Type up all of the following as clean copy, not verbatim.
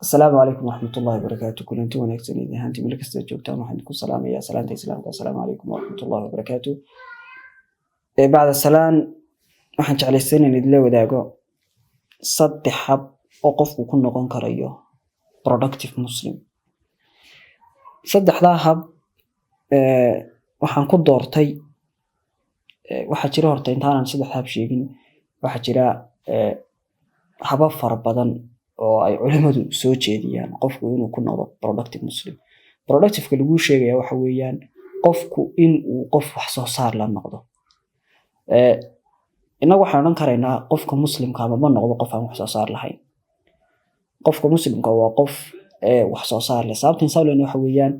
السلام عليكم ورحمة الله وبركاته. كل أنتم ونكسر إذا أنتم ملك استجوبتم وحدكم السلام يا سلام السلام والسلام عليكم ورحمة الله وبركاته. بعد السلام waxaan jeclaysan in idila wadaago saddex hab oo qofku ku noqon karayo productive muslim. saddexda hab waxaan ku doortay waxa jira horta intaan saddex hab sheegin waxa jira habab fara badan oo ay culimadu soo jeediyaan qofku inuu ku noqdo productive muslim. productive ka lagu sheegaya waxa weeyaan qofku in uu qof wax soo saar la noqdo. inagu waxaan oran karaynaa qofka muslimka ma noqdo qof aan wax soo saar lahayn. qofka muslimka waa qof wax soo saar leh. sababta insaanku waxa weeyaan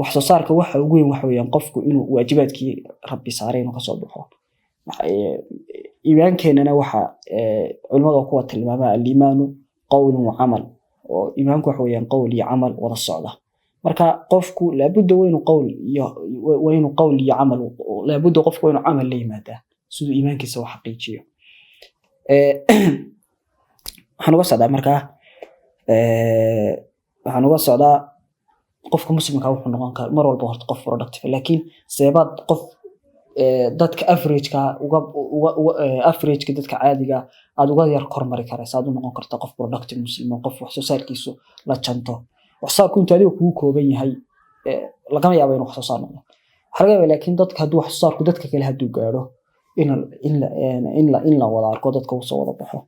wax soo saarka waxa ugu weyn waxa weeyaan qofku inuu waajibaadkii rabbi saaray inuu ka soo baxo. iimaankeenana waxa culimadu ku tilmaamaa al-iimaanu qawlun wa amal, oo iimaanku waxa weeyaan qowl iyo amal wada socda. marka qofku laabudda inuu qowl iyo amal laabudda qofku inuu amal la yimaado sidoo iimaankiisa wax xaqiijiyo. waxaan uga socdaa qofka muslimka wuxuu noqon karaa mar walba horta qof productive, laakiin seebad qof dadka average dadka caadiga aad uga yar kormari karaysa aad u noqon kartaa qof productive muslim, qof wax soo saarkiisu la janto. wax soo saarku inta adigu kugu kooban yahay lagama yaabo inuu wax soo saar noqdo. laakiin dadka hadduu wax soo saarku dadka kale hadduu gaaro in la wada arko dadka uu soo wada baxo.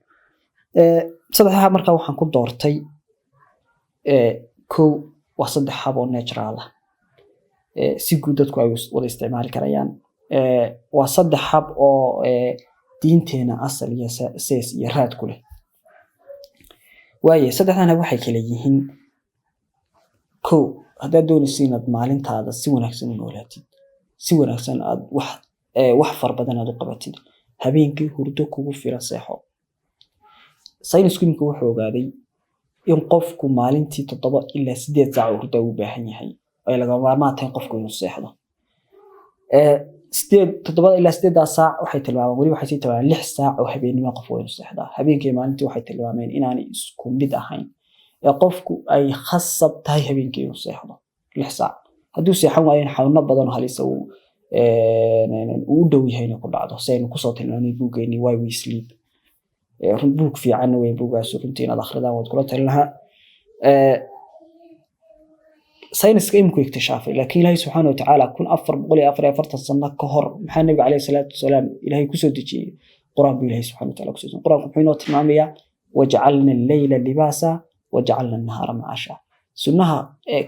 saddexda markaa waxaan ku doortay kow waa saddex hab oo natural ah si guud dadku ay wada isticmaali karayaan. waa saddex hab oo diinteena asal iyo sees iyo raad ku leh. waaye saddexdana waxay kala yihiin kow haddaad doonayso inaad maalintaada si wanaagsan u noolaatid, si wanaagsan aad wax far badan aad u qabatid, habeenkii hurdo kugu filan seexo. saynisku wuxuu ogaaday in qofku maalintii 7 ilaa 8 saac hurdo u baahan yahay ay laga maarmaan tahay qofku inuu seexdo. 7 ilaa 8 saac waxay tilmaamaan wali waxay tilmaamaan 6 saac oo habeenimo qofku inuu seexdo. habeenkii maalintii waxay tilmaameen inaanay isku mid ahayn. qofku ay khasab tahay habeenkii inuu seexdo 6 saac. hadduu seexan waayo xanuuno badan oo halis uu dhow yahay inuu ku dhacdo. saynu ku soo tilmaamay buugeeni why we sleep. buug fiican weyn buugaas runtii inaad akhridaan wad kula talin lahaa. sayniska imku iktishaafay laakiin Ilaahay subhanahu wa ta'ala 1444 sano ka hor maxaa nabiga kaleey salaatu wasalaam Ilaahay ku soo dejiyay quraan bi Ilaahay subhanahu wa ta'ala ku soo dejiyay. quraanku wuxuu inoo tilmaamayaa waj'alna al-layla libasa waj'alna an-nahara ma'asha. sunnaha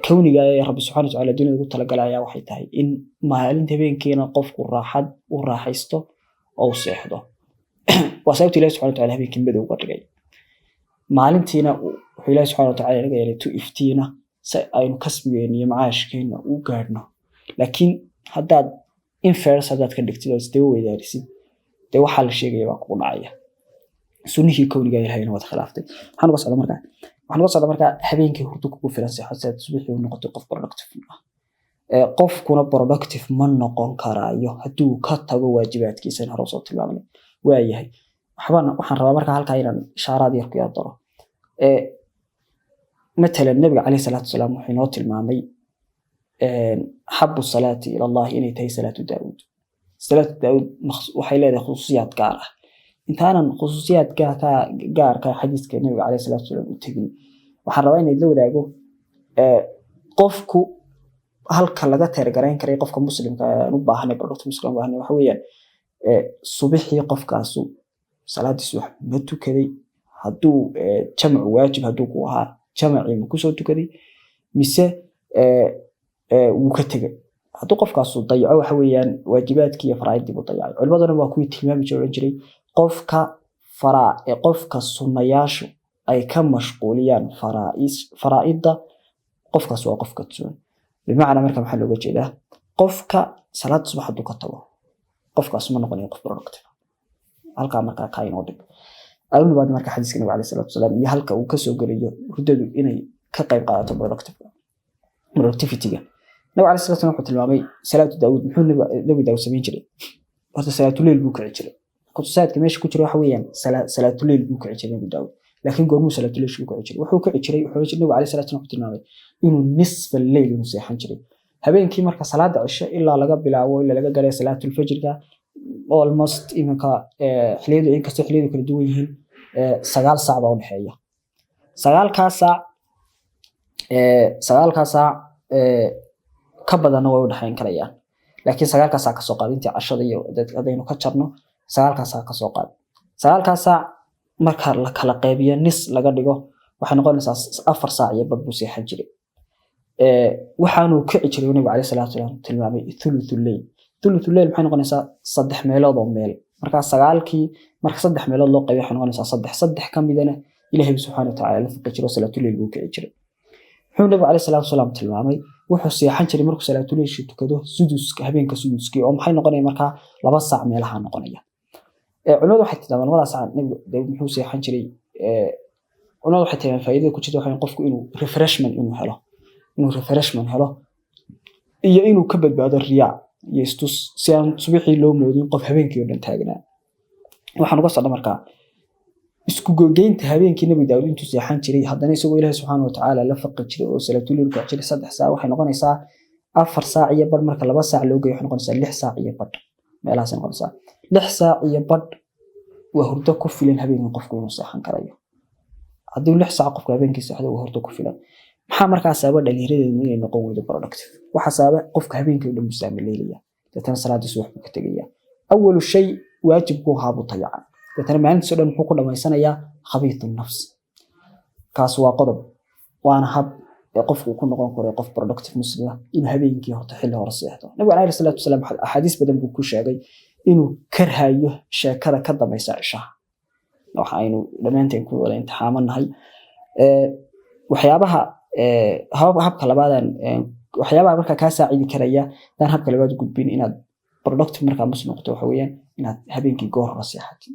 kawniga ee rabbi subhanahu wa ta'ala dunida ugu talagalaya waxay tahay in maalinta habeenkiina qofku raaxaysto oo seexdo. وسألت الله سبحانه وتعالى هبي كلمة وقرقي maalintiina wuxuu Ilaahay subhanahu wa ta'ala naga yeelay tu iftiina si aynu kasbigeena iyo macaashkeena u gaarno. laakiin haddaad inverse hadaad ka dhigtid oo isdaba weydaarisid de waxa la sheegay waa ku dhacaya. sunnihii kawniga Ilaahayna wada khilaaftay. waxaan uga socdaa markaa habeenkii hurdo kugu filan seexad subaxii uu noqdo qof productive ah. qofkuna productive ma noqon karaayo hadduu ka tago waajibaadkiisa hore soo tilmaamay. waayahay waxaan rabaa markaa halkaa inaan ishaaraad yar ku yadaro. مثلا النبي عليه الصلاة والسلام وحين tilmaamay حب الصلاة إلى الله إني تهي صلاة داود. صلاة داود waxay leedahay khusuusiyaad gaar ah. intaanan khusuusiyaad gaar ka xadiiska nabiga عليه الصلاة والسلام u tagin waxaan rabaa inay la wadaago qofku halka laga taageeran karay qofka muslimka u baahan productive muslim waxa weeyaan subaxii qofkaasu salaadiisu ma tukaday hadduu jamcu waajib hadduu ku ahaa jamci ma ku soo tukaday mise wuu ka tagay. hadduu qofkaasu dayaco waxa weeyaan waajibaadkii iyo faraa'idii buu dayacay. culimaduna waa kuwii tilmaami jiray qofka sunnayaashu ay ka mashquuliyaan faraa'ida qofkaas waa qofka tusan. bimacnaa marka maxaa looga jeedaa qofka salaad subax hadduu ka tago qofkaas ma noqonayo qof productive. halka marka ka inoo dhig ayuu baad marka xadiiska nabiga kaleey salaatu wasalaam iyo halka uu ka soo galayo hurdadu inay ka qayb qaadato productivity-ga. nabiga kaleey salaatu wasalaam wuxuu tilmaamay salaatu daawud muxuu nabiga daawud sameyn jiray. horta salaatu leyl buu kici jiray. khusuusiyaadka meesha ku jira waxa weeyaan salaatu leyl buu kici jiray nabiga daawud. laakiin goormuu salaatuleyshu ku jiray wuxuu ku jiray nabiga calayhi salaatu wasalaam tilmaamay inuu nisfa leyl inuu seexan jiray habeenkii marka salaada cisho ilaa laga bilaabo ilaa laga galay salaatul fajrka almost imanka xiliyadu in kasta xiliyadu kala duwan yihiin 9 saac baa u dhaxeeya 9 saac ka badan way u dhaxayn karayaan laakiin 9 saac ka soo qaadintii cashada iyo dadaynu ka jarno 9 saac ka soo qaad 9 saac marka la kala qaybiyo nis laga dhigo waxay noqonaysaa 4 saac iyo badbu seexan jiray waxaanu ka jiray nabiga calayhi salaatu wasalaam tilmaamay thuluthul layl maxay noqonaysaa 3 meelood oo meel marka 9kii marka 3 meelood loo qaybiyo waxay noqonaysaa 3 kamidana ilaahay subhanahu wa ta'ala la faqiro salaatul layl uu ka jiray wuxuu nabiga calayhi salaatu wasalaam tilmaamay wuxuu seexan jiray markuu salaatul layl tukado suduska habeenka suduskii oo maxay noqonaya marka 2 saac meelaha noqonaya culimadu waxay tilmaamaan 2 saac nabiga wuxuu seexan jiray culimadu waxay tilmaamaan faa'iidada ku jirta waxay qofku inuu refreshment helo iyo inuu ka badbaado riyaa iyo istus si aan subaxii loo moodin qof habeenkii oo dhan taagnaa waxaan uga socdaa markaa isku gogeynta habeenkii nabi daawud intuu seexan jiray haddana isagoo ilaahay subhanahu wa ta'ala la faqi jiray oo salaatul layl ku jiray 3 saac waxay noqonaysaa 4 saac iyo badh marka 2 saac loo geeyo waxay noqonaysaa 6 saac iyo badh meelahaas noqonaysaa 6 saac iyo badh waa hurdo ku filan habeenkii qofku inuu seexan karayo haddii 6 saac qofku habeenkii seexdo waa hurdo ku filan maxaa markaa sababa dhalinyaradeedu inay noqon weydo productive waxa sababa qofka habeenkii u mustaamileelaya dadana salaada subax ku tagaya awwal shay waajibku haabu tayacan dadana maalinta soo dhan wuxuu ku dhamaysanayaa khabiithun nafs kaas waa qodob waana hab qofku ku noqon karo qof productive muslim inuu habeenkii horta xilli hore seexdo nabiga calayhi salaatu wasalaam ahadiis badan buu ku sheegay inuu karhayo sheekada ka dambaysa cishaha waxa aynu dhamaanteen ku wada imtixaamanahay waxyaabaha habka labaadan waxyaabaha marka ka saacidi karaya dan habka labaad gudbin inaad productive marka muslim noqoto waxa weeyaan inaad habeenkii goor hore seexato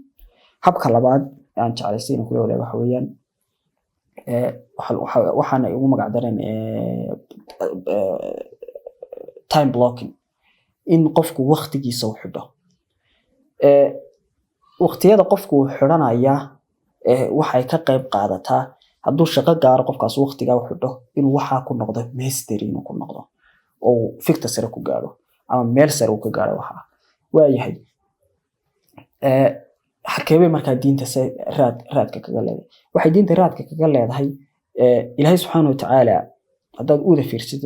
habka labaad aan jeclaysiin ku leeyahay waxa weeyaan waxaan ugu magac dareen time blocking in qofku waqtigiisa u xidho waqtiyada qofku xiranaya waxay ka qayb qaadataa hadduu shaqo gaaro qofkaas waqtiga u xidho inuu waxa ku noqdo master inuu ku noqdo oo fikta sare ku gaaro ama meel sare uu ka gaaro waxa waayahay xakeebay marka diinta raadka kaga leedahay waxay diinta raadka kaga leedahay ilaahay subhanahu wa ta'ala hadaad u fiirsid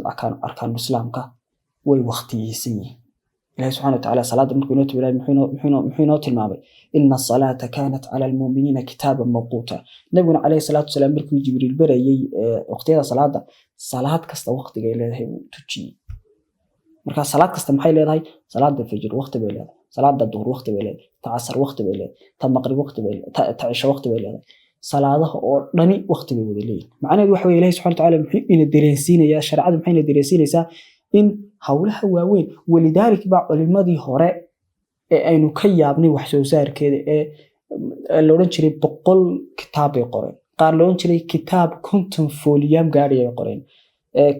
arkaan islaamka way waqtiyihiin ilaahay subhanahu wa ta'ala salaada markuu inoo tilmaamay muxuu inoo tilmaamay inna salata kanat ala almu'minina kitaban mawquta nabiguna calayhi salaatu wasalaam markuu jibriil barayay waqtiyada salaad kasta waqtiga ay leedahay uu tujiyay marka salaad kasta maxay leedahay salaada fajr waqti bay leedahay salaada duhur waqti bay leedahay ta asr waqti bay leedahay ta maqrib waqti bay leedahay ta cisha waqti bay leedahay salaadaha oo dhani waqti bay wada leeyihiin macnaheedu waxa weeye ilaahay subhanahu wa ta'ala muxuu ina dareensiinaya sharciyada maxay ina dareensiinaysaa in hawlaha waaweyn walidaalika baa culimadii hore ee aynu ka yaabnay wax soo saarkeeda ee la oran jiray 100 kitaab ay qoreen qaar la oran jiray kitaab 50 foliyam gaari ay qoreen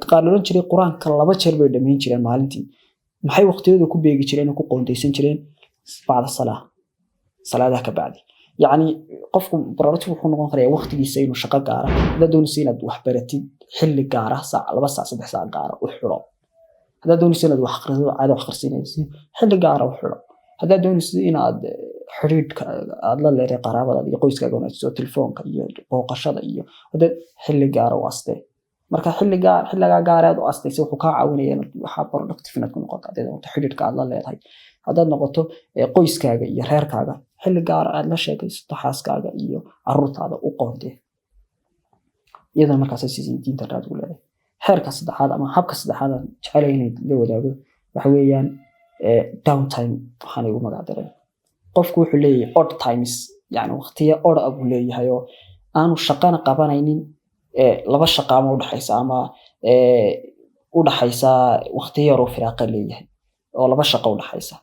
qaar la oran jiray quraanka 2 jeer bay dhameyn jireen maalintii maxay waqtiyada ku beegi jireen ku qoondeysan jireen bacda salaadaha ka bacdi yani qofku barnaamijku wuxuu noqon karaa waqtigiisa inuu shaqo gaara hada doonaysa inaad wax baratid xilli gaara saac 2 saac 3 saac gaara u xiro hada doonaysa inaad wax akhrido aad wax akhrisinayso xilli gaara u xiro hada doonaysa inaad xiriirka aad la leedahay qaraabada iyo qoyskaaga wanaagsan telefoonka iyo booqashada iyo hada xilli gaara u astay marka xilliga gaaraad u astay wuxuu ka caawinayaa waxa productive inaad ku noqoto adeegta xiriirka aad la leedahay hada noqoto qoyskaaga iyo reerkaaga xilli gaar aad la sheekaysato xaaskaaga iyo carruurtaada u qoonday iyadana markaas si diinta raad u leedahay xeerka saddexaad ama habka saddexaad jecel inay la wadaago waxa weeyaan downtime waxaan ugu magac daray qofku wuxuu leeyahay odd times yani waqtiyo odd abu leeyahay oo aanu shaqana qabanaynin laba shaqo ama u dhaxaysa ama u dhaxaysa waqtiyo yar oo firaaqo leeyahay oo laba shaqo u dhaxaysa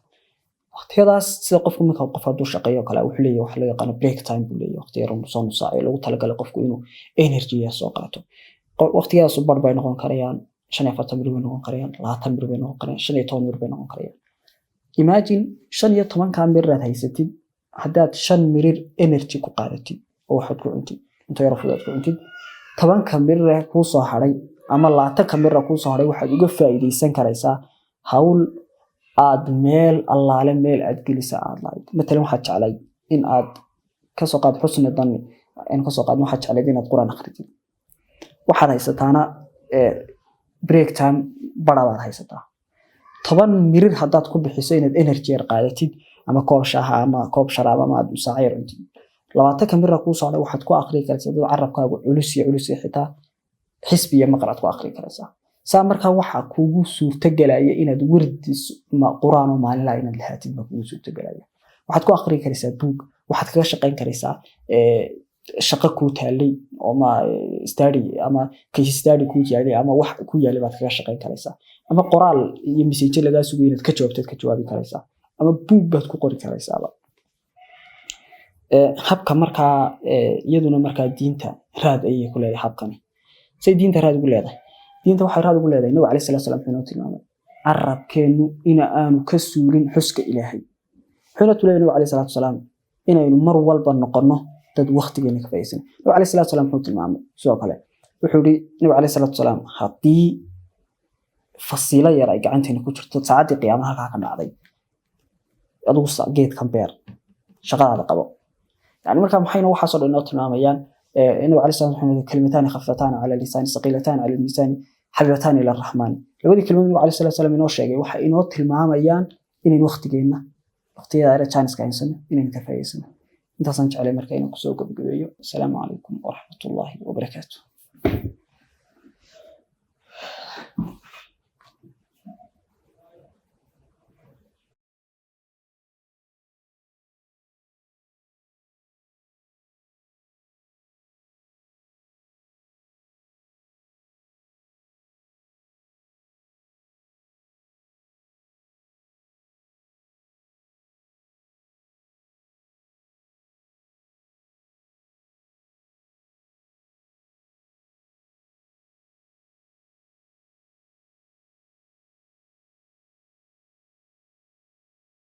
waqtiyadaas sida qofku marka qof hadduu shaqeeyo kale wuxuu leeyahay wax loo yaqaan break time buu leeyahay waqti yar oo soo saac ee lagu talagalay qofku inuu energy soo qaato waqtiyaas u barbar noqon karayaan 45 minute bay noqon karayaan 20 minute bay noqon karayaan 15 minute bay noqon karayaan imagine 15 ka minute haysatid haddaad 5 minute energy ku qaadatid oo waxaad ku cuntid inta yar fudaad ku cuntid 10 kamira ku soo haray ama 20 kamira ku soo haray waxaad uga faa'iideysan karaysaa hawl aad meel allaale meel aad gelisa aad lahayd mesela waxaad jeclay in aad ka soo qaad xusna dan in ka soo qaad waxaad jeclay inaad quraan akhrisid waxaad haysataana break time barabaad haysataa 10 mirir hadaad ku bixiso inaad energy yar qaadatid ama koob shaaha ama koob sharaab ama aad musaacir cuntid 20 kamira ku soo haray waxaad ku akhri kartaa dad carabkaagu culus xitaa xisbiya maqraad ku akhri kartaa saa markaa waxa kugu suurta galaya inaad wardis ma quraan maalinla inaad lahaatid ma kugu suurta galaya waxaad ku akhri kartaa book waxaad kaga shaqeyn kartaa shaqo ku taalay oo ma study ama case study ku yaali ama wax ku yaali baad kaga shaqeyn kartaa ama qoraal iyo message laga sugo inaad ka jawaabtid ka jawaabi kartaa ama book baad ku qori kartaa habka markaa iyaduna markaa diinta raad ay ku leedahay habkani say diinta raad ugu leedahay diinta waxay raad ugu leedahay nabi cali sallallahu alayhi wasallam tilmaamay arabkeenu ina aanu ka suulin xuska ilaahay xuna tuleeyay nabi cali sallallahu alayhi wasallam inaynu mar walba noqono dad waqtigeena ka faa'iideysan nabi cali sallallahu alayhi wasallam wuxuu tilmaamay sidoo kale wuxuu yiri nabi cali sallallahu alayhi wasallam hadii fasiila yar ay gacanteena ku jirto saacadii qiyaamaha ka dhacday adigu geed kan beer shaqada qabo يعني marka maxayna waxa soo dhinoo tilmaamayaan inuu cali sallallahu alayhi wasallam kalimataan khafatan ala lisan saqilatan ala misan habatan ila arrahman labadii kalimaad inuu cali sallallahu alayhi wasallam inoo sheegay waxa inoo tilmaamayaan inay waqtigeena waqtigeeda chance ka haysan inay ka faa'iideysano intaas aan jeclay marka inuu ku soo gabagabeeyo assalamu alaykum wa rahmatullahi wa barakatuh